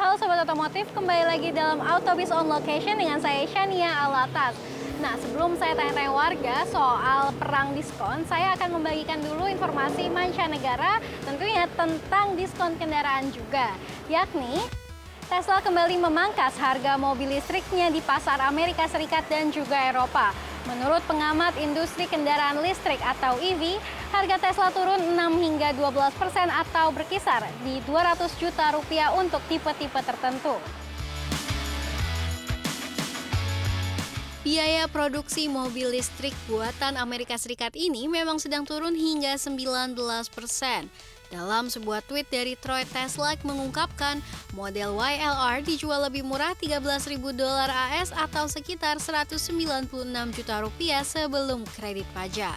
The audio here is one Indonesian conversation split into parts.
Halo Sobat Otomotif, kembali lagi dalam Autobis on Location dengan saya Shania Alatas. Nah, sebelum saya tanya-tanya warga soal perang diskon, saya akan membagikan dulu informasi mancanegara tentunya tentang diskon kendaraan juga. Yakni, Tesla kembali memangkas harga mobil listriknya di pasar Amerika Serikat dan juga Eropa. Menurut pengamat industri kendaraan listrik atau EV, harga Tesla turun 6 hingga 12% atau berkisar di 200 juta rupiah untuk tipe-tipe tertentu. Biaya produksi mobil listrik buatan Amerika Serikat ini memang sedang turun hingga 19%. Dalam sebuah tweet dari Troy Tesla mengungkapkan, model YLR dijual lebih murah $13.000 AS atau sekitar 196 juta rupiah sebelum kredit pajak.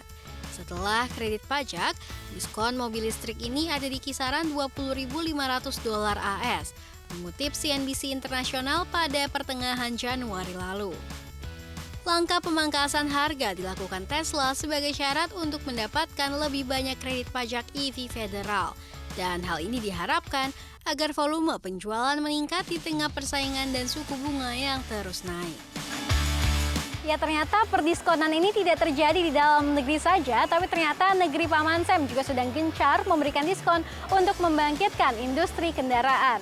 Setelah kredit pajak, diskon mobil listrik ini ada di kisaran $20.500 AS, mengutip CNBC Internasional pada pertengahan Januari lalu. Langkah pemangkasan harga dilakukan Tesla sebagai syarat untuk mendapatkan lebih banyak kredit pajak EV federal. Dan hal ini diharapkan agar volume penjualan meningkat di tengah persaingan dan suku bunga yang terus naik. Ya, ternyata perdiskonan ini tidak terjadi di dalam negeri saja, tapi ternyata negeri Paman Sam juga sedang gencar memberikan diskon untuk membangkitkan industri kendaraan.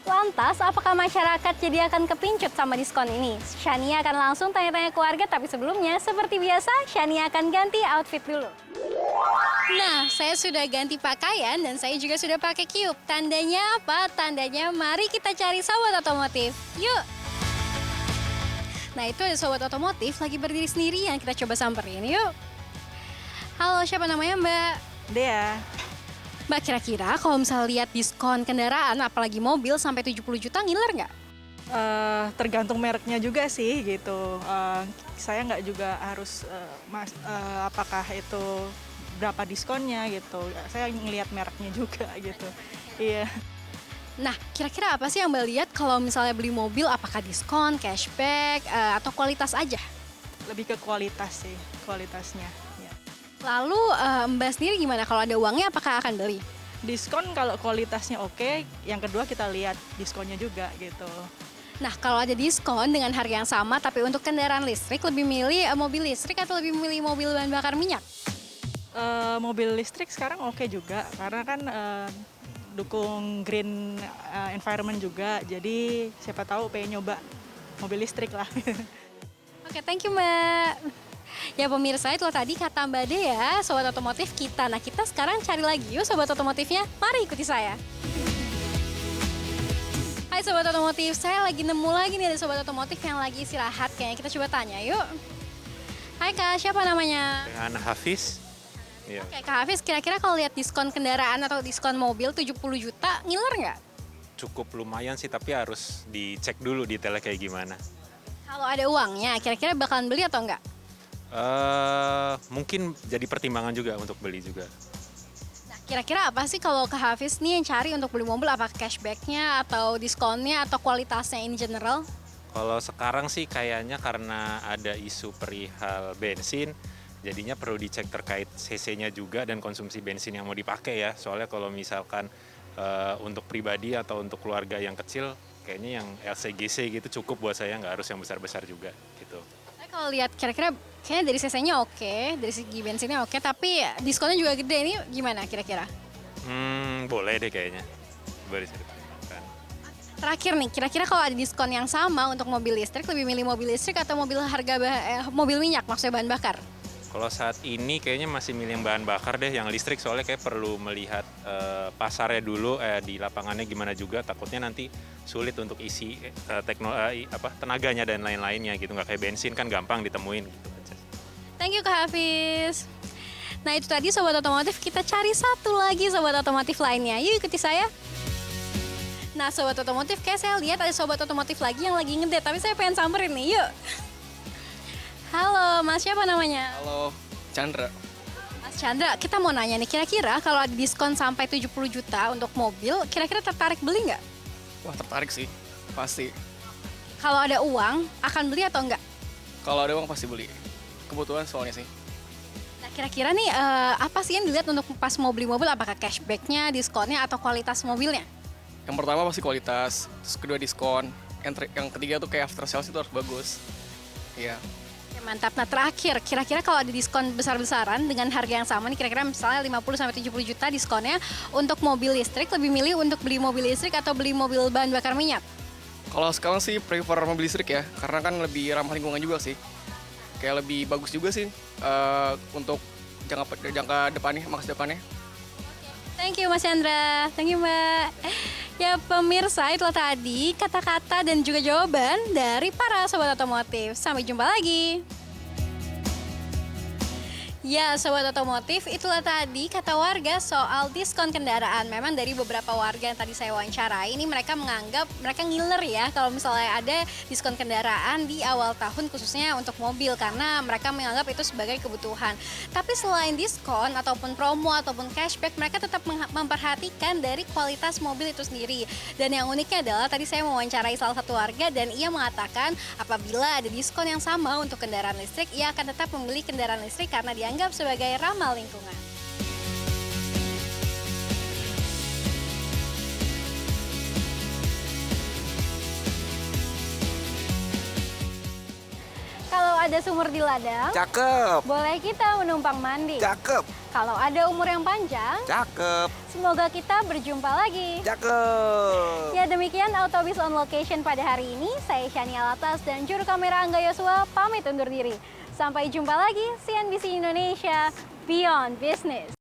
Lantas, apakah masyarakat jadi akan kepincut sama diskon ini? Shania akan langsung tanya-tanya ke warga, tapi sebelumnya, seperti biasa, Shania akan ganti outfit dulu. Nah, saya sudah ganti pakaian dan saya juga sudah pakai Cube. Tandanya apa? Tandanya mari kita cari sobat otomotif. Yuk! Nah, itu ada sobat otomotif lagi berdiri sendirian. Kita coba samperin, yuk. Halo, siapa namanya Mbak? Dea. Mbak, kira-kira kalau misalnya lihat diskon kendaraan, apalagi mobil sampai 70 juta, ngiler nggak? Tergantung mereknya juga sih gitu. Saya nggak juga harus apakah itu berapa diskonnya gitu. Saya ngelihat mereknya juga gitu. Iya. Nah, kira-kira apa sih yang Mbak lihat kalau misalnya beli mobil, apakah diskon, cashback, atau kualitas aja? Lebih ke kualitas sih, kualitasnya. Ya. Lalu Mbak sendiri gimana? Kalau ada uangnya apakah akan beli? Diskon kalau kualitasnya oke, yang kedua kita lihat diskonnya juga gitu. Nah, kalau ada diskon dengan harga yang sama tapi untuk kendaraan listrik, lebih milih mobil listrik atau lebih milih mobil bahan bakar minyak? Mobil listrik sekarang oke juga karena kan dukung green environment juga. Jadi siapa tahu pengen nyoba mobil listrik lah. Oke, thank you Mbak. Ya pemirsa, itulah tadi kata Mbak Dea, sobat otomotif kita. Nah, kita sekarang cari lagi yuk sobat otomotifnya. Mari ikuti saya. Hai sobat otomotif, saya lagi nemu lagi nih ada sobat otomotif yang lagi istirahat. Kayaknya kita coba tanya yuk. Hai Kak, siapa namanya? Dengan Hafiz. Iya. Oke Kak Hafiz, kira-kira kalau lihat diskon kendaraan atau diskon mobil 70 juta, ngiler nggak? Cukup lumayan sih, tapi harus dicek dulu detailnya kayak gimana. Kalau ada uangnya, kira-kira bakalan beli atau enggak? Mungkin jadi pertimbangan juga untuk beli juga. Nah, kira-kira apa sih kalau Kak Hafiz nih yang cari untuk beli mobil? Apa cashbacknya atau diskonnya atau kualitasnya in general? Kalau sekarang sih kayaknya karena ada isu perihal bensin, jadinya perlu dicek terkait cc-nya juga dan konsumsi bensin yang mau dipakai ya. Soalnya kalau misalkan untuk pribadi atau untuk keluarga yang kecil, kayaknya yang LCGC gitu cukup buat saya, nggak harus yang besar-besar juga gitu. Kalau lihat kira-kira kayaknya dari cc-nya oke, dari segi bensinnya oke, tapi diskonnya juga gede. Ini gimana kira-kira? Boleh deh kayaknya. Boleh dipertimbangkan. Terakhir nih, kira-kira kalau ada diskon yang sama untuk mobil listrik, lebih milih mobil listrik atau mobil mobil minyak, maksudnya bahan bakar? Kalau saat ini kayaknya masih milih yang bahan bakar deh, yang listrik soalnya kayak perlu melihat pasarnya dulu, di lapangannya gimana juga, takutnya nanti sulit untuk isi tenaganya dan lain-lainnya gitu, nggak kayak bensin kan gampang ditemuin gitu aja. Thank you Kak Hafiz. Nah itu tadi sobat otomotif, kita cari satu lagi sobat otomotif lainnya. Yuk ikuti saya. Nah sobat otomotif, kayak saya lihat ada sobat otomotif lagi yang lagi ngedate, tapi saya pengen samperin nih, yuk. Halo, Mas siapa namanya? Halo, Chandra. Mas Chandra, kita mau nanya nih, kira-kira kalau ada diskon sampai 70 juta untuk mobil, kira-kira tertarik beli nggak? Wah, tertarik sih, pasti. Kalau ada uang, akan beli atau enggak? Kalau ada uang pasti beli. Kebutuhan soalnya sih. Nah, kira-kira nih apa sih yang dilihat untuk pas mau beli mobil? Apakah cashback-nya, diskonnya, atau kualitas mobilnya? Yang pertama pasti kualitas, terus kedua diskon, yang ketiga tuh kayak after sales itu harus bagus. Iya. Oke, mantap. Nah terakhir, kira-kira kalau ada diskon besar-besaran dengan harga yang sama nih, kira-kira misalnya 50-70 juta diskonnya untuk mobil listrik, lebih milih untuk beli mobil listrik atau beli mobil bahan bakar minyak? Kalau sekarang sih prefer mobil listrik ya, karena kan lebih ramah lingkungan juga sih. Kayak lebih bagus juga sih untuk jangka depannya, masa depannya. Thank you Mas Chandra, thank you Mbak. Ya pemirsa, itulah tadi kata-kata dan juga jawaban dari para sobat otomotif. Sampai jumpa lagi. Ya, sobat otomotif, itulah tadi kata warga soal diskon kendaraan. Memang dari beberapa warga yang tadi saya wawancarai, ini mereka menganggap, mereka ngiler ya kalau misalnya ada diskon kendaraan di awal tahun khususnya untuk mobil, karena mereka menganggap itu sebagai kebutuhan. Tapi selain diskon ataupun promo ataupun cashback, mereka tetap memperhatikan dari kualitas mobil itu sendiri. Dan yang uniknya adalah tadi saya mewawancarai salah satu warga dan ia mengatakan apabila ada diskon yang sama untuk kendaraan listrik, ia akan tetap membeli kendaraan listrik karena dianggap sebagai ramah lingkungan. Kalau ada sumur di ladang, Cakep, boleh kita menumpang mandi. cakep, Kalau ada umur yang panjang, cakep, semoga kita berjumpa lagi. cakep. Ya demikian Autobis on Location pada hari ini. Saya Shania Latas dan juru kamera Angga Yosua pamit undur diri. Sampai jumpa lagi CNBC Indonesia Beyond Business.